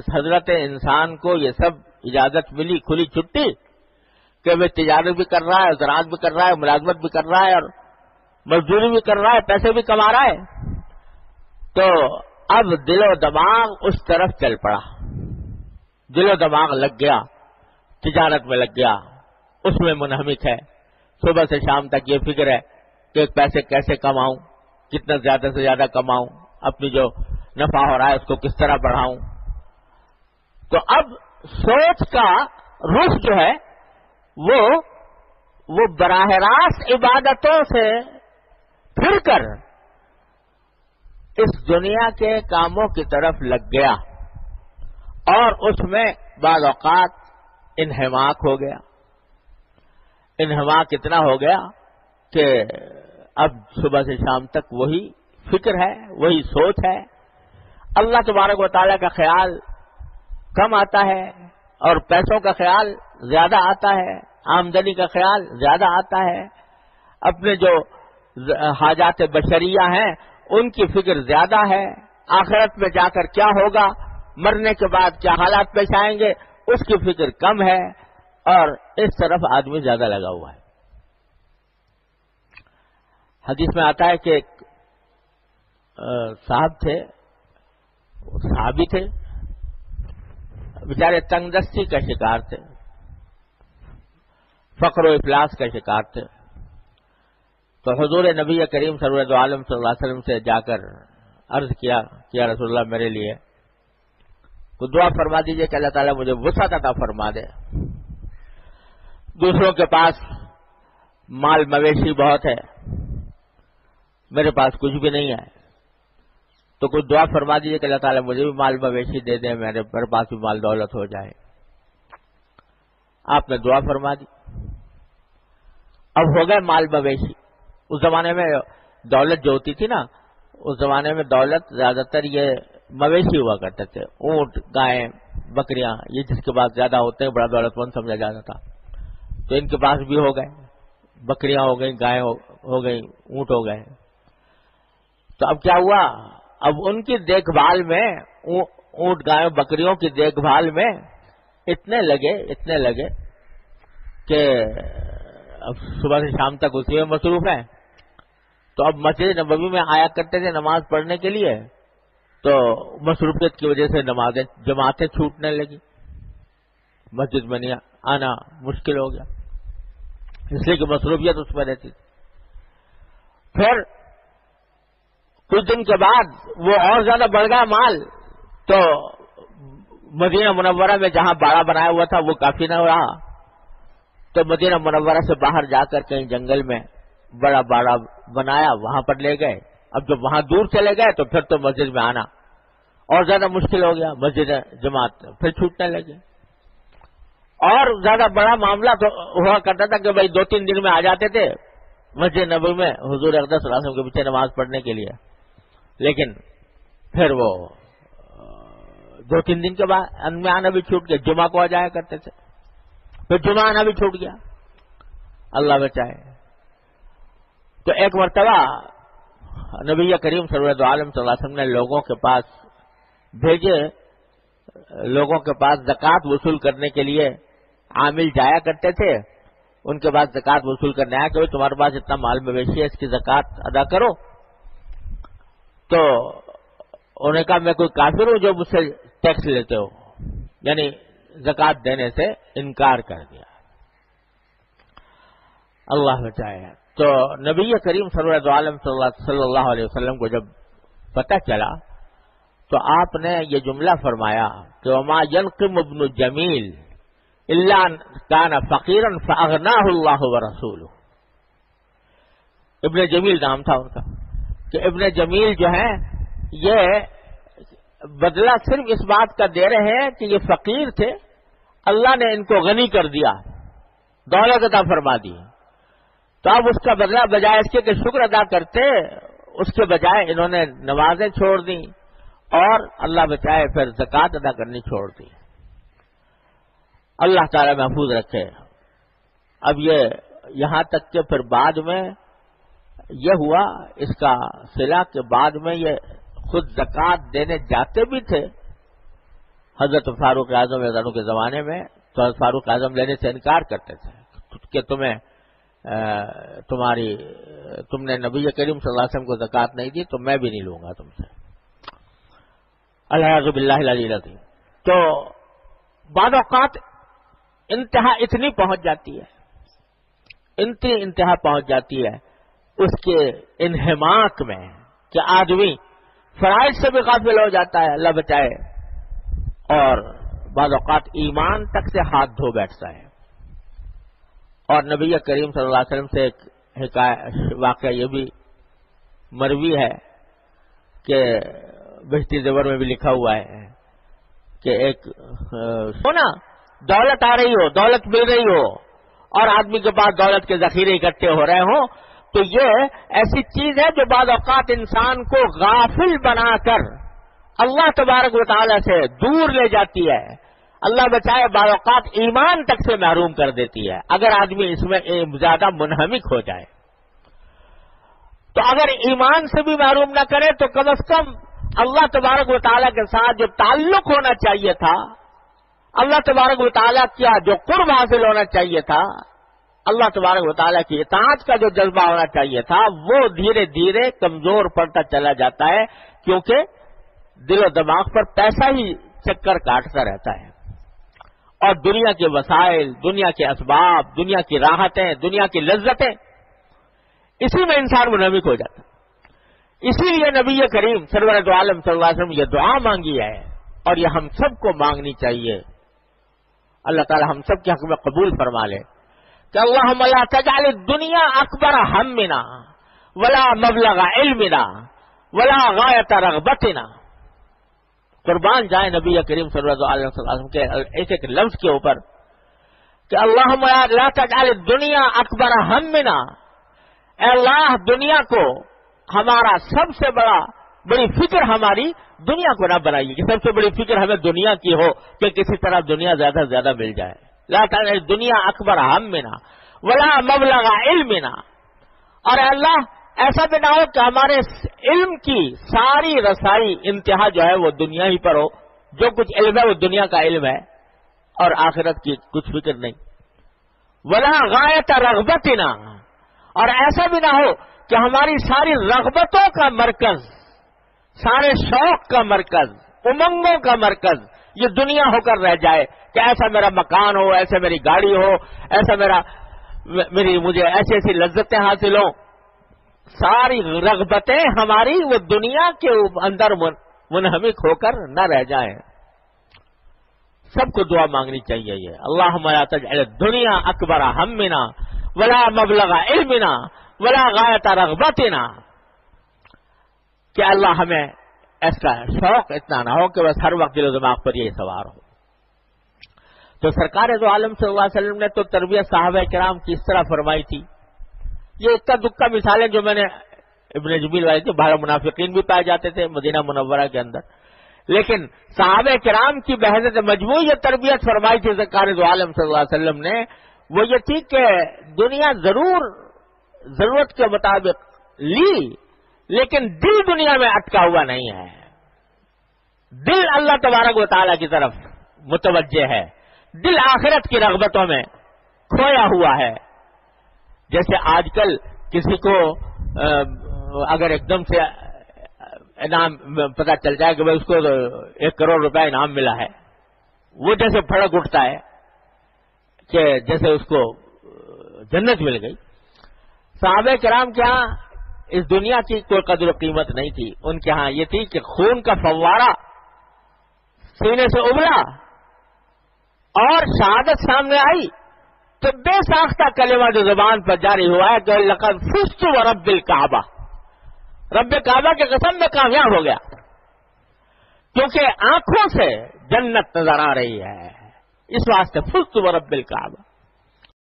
حضرت انسان کو یہ سب اجازت ملی، کھلی چھٹی، کہ وہ تجارت بھی کر رہا ہے، زراعت بھی کر رہا ہے، ملازمت بھی کر رہا ہے، اور مزدوری بھی کر رہا ہے، پیسے بھی کما رہا ہے، تو اب دل و دماغ اس طرف چل پڑا، دل و دماغ لگ گیا، تجارت میں لگ گیا، اس میں منہمک ہے، صبح سے شام تک یہ فکر ہے کہ پیسے کیسے کماؤں، کتنا زیادہ سے زیادہ کماؤں، اپنی جو نفع ہو رہا ہے اس کو کس طرح بڑھاؤں۔ تو اب سوچ کا رخ جو ہے وہ براہ راست عبادتوں سے پھر کر اس دنیا کے کاموں کی طرف لگ گیا، اور اس میں بعض اوقات انہماک ہو گیا۔ انہماک اتنا ہو گیا کہ اب صبح سے شام تک وہی فکر ہے، وہی سوچ ہے، اللہ تبارک و تعالیٰ کا خیال کم آتا ہے، اور پیسوں کا خیال زیادہ آتا ہے، آمدنی کا خیال زیادہ آتا ہے، اپنے جو حاجات بشریہ ہیں ان کی فکر زیادہ ہے، آخرت میں جا کر کیا ہوگا، مرنے کے بعد کیا حالات پیش آئیں گے اس کی فکر کم ہے، اور اس طرف آدمی زیادہ لگا ہوا ہے۔ حدیث میں آتا ہے کہ ایک صاحب تھے، صحابی تھے، بیچارے تنگ دستی کا شکار تھے، فقر و افلاس کا شکار تھے، تو حضور نبی کریم سرور عالم صلی اللہ علیہ وسلم سے جا کر عرض کیا کہ یا رسول اللہ میرے لیے تو دعا فرما دیجئے کہ اللہ تعالیٰ مجھے وسعت عطا فرما دے، دوسروں کے پاس مال مویشی بہت ہے، میرے پاس کچھ بھی نہیں ہے، تو کچھ دعا فرما دیجئے کہ اللہ تعالیٰ مجھے بھی مال مویشی دے دے، میرے پاس بھی مال دولت ہو جائے۔ آپ نے دعا فرما دی، اب ہو گئے مال مویشی۔ اس زمانے میں دولت جو ہوتی تھی نا، اس زمانے میں دولت زیادہ تر یہ مویشی ہوا کرتے تھے، اونٹ، گائیں، بکریاں، یہ جس کے پاس زیادہ ہوتے ہیں بڑا دولت مند سمجھا جاتا تھا، تو ان کے پاس بھی ہو گئے، بکریاں ہو گئیں، گائیں ہو گئیں، اونٹ ہو گئے۔ تو اب کیا ہوا، اب ان کی دیکھ بھال میں، اونٹ گائے بکریوں کی دیکھ بھال میں اتنے لگے کہ اب صبح سے شام تک اسی میں مصروف ہیں۔ تو اب مسجد نبوی میں آیا کرتے تھے نماز پڑھنے کے لیے، تو مصروفیت کی وجہ سے جماعتیں چھوٹنے لگی، مسجد میں نہیں آنا مشکل ہو گیا، اس لیے کہ مصروفیت اس میں رہتی تھی۔ پھر کچھ دن کے بعد وہ اور زیادہ بڑھ گیا مال، تو مدینہ منورہ میں جہاں باڑہ بنایا ہوا تھا وہ کافی نہ رہا، تو مدینہ منورہ سے باہر جا کر کہیں جنگل میں بڑا باڑہ بنایا، وہاں پر لے گئے۔ اب جب وہاں دور چلے گئے تو پھر تو مسجد میں آنا اور زیادہ مشکل ہو گیا، مسجد جماعت پھر چھوٹنے لگے، اور زیادہ بڑا معاملہ تو ہوا کرتا تھا کہ بھائی 2-3 دن میں آ جاتے تھے مسجد نبوی میں حضور اقدس صلی اللہ علیہ وسلم کے پیچھے نماز پڑھنے کے لیے، لیکن پھر وہ 2-3 دن کے بعد میں آنا بھی چھوٹ گیا، جمعہ کو آ جایا کرتے تھے، پھر جمعہ آنا بھی چھوٹ گیا، اللہ بچائے۔ تو ایک مرتبہ نبی کریم سرور عالم صلی اللہ علیہ وسلم نے لوگوں کے پاس بھیجے، لوگوں کے پاس زکوٰۃ وصول کرنے کے لیے عامل جایا کرتے تھے، ان کے پاس زکوٰۃ وصول کرنے آیا کہ تمہارے پاس اتنا مال مویشی ہے، اس کی زکوٰۃ ادا کرو۔ تو انہوں نے کہا میں کوئی کافر ہوں جو مجھ سے ٹیکس لیتے ہو، یعنی زکوٰۃ دینے سے انکار کر دیا، اللہ بچائے۔ تو نبی کریم صلی اللہ علیہ وسلم کو جب پتہ چلا تو آپ نے یہ جملہ فرمایا کہ وما ينقم ابن جمیل الا كان فقيرا فاغناه الله ورسوله۔ ابن جمیل نام تھا ان کا، کہ ابن جمیل جو ہیں یہ بدلہ صرف اس بات کا دے رہے ہیں کہ یہ فقیر تھے، اللہ نے ان کو غنی کر دیا، دولت عطا فرما دی، تو اب اس کا بدلہ بجائے اس کے کہ شکر ادا کرتے، اس کے بجائے انہوں نے نمازیں چھوڑ دیں اور اللہ بچائے پھر زکوٰۃ ادا کرنی چھوڑ دی۔ اللہ تعالی محفوظ رکھے۔ اب یہ یہاں تک کہ پھر بعد میں یہ ہوا، اس کا صلہ کے بعد میں یہ خود زکوٰۃ دینے جاتے بھی تھے حضرت فاروق اعظم رضی کے زمانے میں تو حضرت فاروق اعظم لینے سے انکار کرتے تھے کہ تم نے نبی کریم صلی اللہ علیہ وسلم کو زکوٰۃ نہیں دی تو میں بھی نہیں لوں گا تم سے، العیاذ باللہ العلی العظیم۔ تو بعض اوقات انتہا اتنی پہنچ جاتی ہے، انتہا پہنچ جاتی ہے اس کے انہماک میں کہ آدمی فرائض سے بھی غافل ہو جاتا ہے، اللہ بچائے، اور بعض اوقات ایمان تک سے ہاتھ دھو بیٹھتا ہے۔ اور نبی کریم صلی اللہ علیہ وسلم سے ایک واقعہ یہ بھی مروی ہے کہ بہشتی زیور میں بھی لکھا ہوا ہے کہ ایک سونا دولت آ رہی ہو، دولت مل رہی ہو، اور آدمی کے پاس دولت کے ذخیرے اکٹھے ہو رہے ہوں، تو یہ ایسی چیز ہے جو بعض اوقات انسان کو غافل بنا کر اللہ تبارک و تعالی سے دور لے جاتی ہے، اللہ بچائے بعض اوقات ایمان تک سے محروم کر دیتی ہے اگر آدمی اس میں زیادہ منہمک ہو جائے۔ تو اگر ایمان سے بھی محروم نہ کرے تو کم از کم اللہ تبارک و تعالی کے ساتھ جو تعلق ہونا چاہیے تھا، اللہ تبارک و تعالیٰ کیا جو قرب حاصل ہونا چاہیے تھا، اللہ تبارک و تعالیٰ کی اطاعت کا جو جذبہ ہونا چاہیے تھا، وہ دھیرے دھیرے کمزور پڑتا چلا جاتا ہے، کیونکہ دل و دماغ پر پیسہ ہی چکر کاٹتا رہتا ہے، اور دنیا کے وسائل، دنیا کے اسباب، دنیا کی راحتیں، دنیا کی لذتیں، اسی میں انسان منہمک ہو جاتا ہے۔ اسی لیے نبی کریم سرور دو عالم صلی اللہ علیہ وسلم یہ دعا مانگی ہے، اور یہ ہم سب کو مانگنی چاہیے۔ اللہ تعالی ہم سب کے حق میں قبول فرما لے کہ اللہم لا تجعل الدنیا اکبر ہمنا ولا مبلغ علمنا ولا غایت رغبتنا۔ قربان جائے نبی کریم صلی اللہ علیہ وسلم کے ایک ایک لفظ کے اوپر کہ اللہم لا تجعل الدنیا اکبر ہمنا، اے اللہ دنیا کو ہمارا سب سے بڑی فکر ہماری دنیا کو نہ بنائیے کہ سب سے بڑی فکر ہمیں دنیا کی ہو کہ کسی طرح دنیا زیادہ سے زیادہ مل جائے۔ لا تعالی دنیا اکبر ہمنا ولا مبلغ علمنا، اور اللہ ایسا بھی نہ ہو کہ ہمارے علم کی ساری رسائی انتہا جو ہے وہ دنیا ہی پر ہو، جو کچھ علم ہے وہ دنیا کا علم ہے اور آخرت کی کچھ فکر نہیں۔ ولا غایت رغبتنا، اور ایسا بھی نہ ہو کہ ہماری ساری رغبتوں کا مرکز، سارے شوق کا مرکز، امنگوں کا مرکز یہ دنیا ہو کر رہ جائے کہ ایسا میرا مکان ہو، ایسے میری گاڑی ہو، ایسا مجھے ایسی ایسی لذتیں حاصل ہوں، ساری رغبتیں ہماری وہ دنیا کے اندر منہمک ہو کر نہ رہ جائیں۔ سب کو دعا مانگنی چاہیے یہ، اللہم لا تجعل الدنیا اکبر ہمنا ولا مبلغ علمنا ولا غایت رغبتنا، کہ اللہ ہمیں ایسا شوق اتنا نہ ہو کہ بس ہر وقت دل و دماغ پر یہ سوار ہو۔ تو سرکار دو عالم صلی اللہ علیہ وسلم نے تو تربیت صحابہ کرام کی اس طرح فرمائی تھی۔ یہ اکا دکا مثالیں جو میں نے ابن جمیل والی تھی، باہر منافقین بھی پائے جاتے تھے مدینہ منورہ کے اندر، لیکن صحابہ کرام کی بحثت مجموعی یہ تربیت فرمائی تھی سرکار دو عالم صلی اللہ علیہ وسلم نے، وہ یہ تھی کہ دنیا ضرور ضرورت کے مطابق لی، لیکن دل دنیا میں اٹکا ہوا نہیں ہے، دل اللہ تبارک و تعالیٰ کی طرف متوجہ ہے، دل آخرت کی رغبتوں میں کھویا ہوا ہے۔ جیسے آج کل کسی کو اگر ایک دم سے انعام پتہ چل جائے کہ بھائی اس کو 1 کروڑ روپے انعام ملا ہے، وہ جیسے پھڑک اٹھتا ہے کہ جیسے اس کو جنت مل گئی۔ صحابہ کرام کے ہاں اس دنیا کی کوئی قدر و قیمت نہیں تھی، ان کے ہاں یہ تھی کہ خون کا فوارہ سینے سے ابلا اور شہادت سامنے آئی تو بے ساختہ کلمہ جو زبان پر جاری ہوا ہے کہ لقد فزت ورب الکعبہ، رب کعبہ کی قسم میں کامیاب ہو گیا، کیونکہ آنکھوں سے جنت نظر آ رہی ہے، اس واسطے فزت ورب الکعبہ۔